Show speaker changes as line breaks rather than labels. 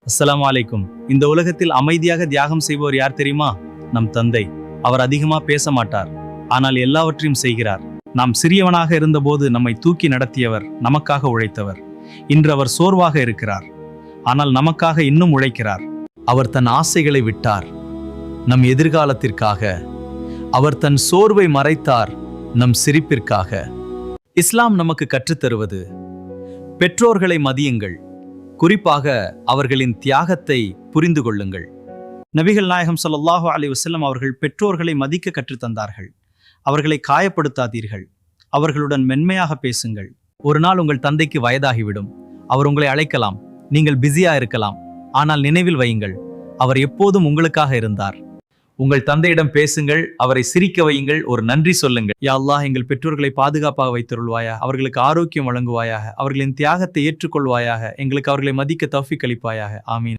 அஸ்ஸலாமு அலைக்கும். இந்த உலகத்தில் அமைதியாக தியாகம் செய்பவர் யார் தெரியுமா? நம் தந்தை. அவர் அதிகமா பேச மாட்டார், ஆனால் எல்லாவற்றையும் செய்கிறார். நாம் சிறியவனாக இருந்தபோது நம்மை தூக்கி நடத்தியவர், நமக்காக உழைத்தவர். இன்று அவர் சோர்வாக இருக்கிறார், ஆனால் நமக்காக இன்னும் உழைக்கிறார். அவர் தன் ஆசைகளை விட்டார் நம் எதிர்காலத்திற்காக. அவர் தன் சோர்வை மறைத்தார் நம் சிரிப்பிற்காக. இஸ்லாம் நமக்கு கற்றுத்தருவது, பெற்றோர்களை மதியுங்கள், குறிப்பாக அவர்களின் தியாகத்தை புரிந்து கொள்ளுங்கள். நபிகள் நாயகம் ஸல்லல்லாஹு அலைஹி வஸல்லம் அவர்கள் பெற்றோர்களை மதிக்க கற்றுத்தந்தார்கள். அவர்களை காயப்படுத்தாதீர்கள், அவர்களுடன் மென்மையாக பேசுங்கள். ஒரு நாள் உங்கள் தந்தைக்கு வயதாகிவிடும், அவர் உங்களை அழைக்கலாம், நீங்கள் பிஸியா இருக்கலாம். ஆனால் நினைவில் வையுங்கள், அவர் எப்போதும் உங்களுக்காக இருந்தார். உங்கள் தந்தையிடம் பேசுங்கள், அவரை சிரிக்க வையுங்கள், ஒரு நன்றி சொல்லுங்கள். யா அல்லாஹ், எங்கள் பெற்றோர்களை பாதுகாப்பாக வைத்தருள்வாயா, அவர்களுக்கு ஆரோக்கியம் வழங்குவாயாக, அவர்களின் தியாகத்தை ஏற்றுக்கொள்வாயாக, எங்களுக்கு அவர்களை மதிக்க தௌஃபீக் அளிப்பாயாக. ஆமீன்.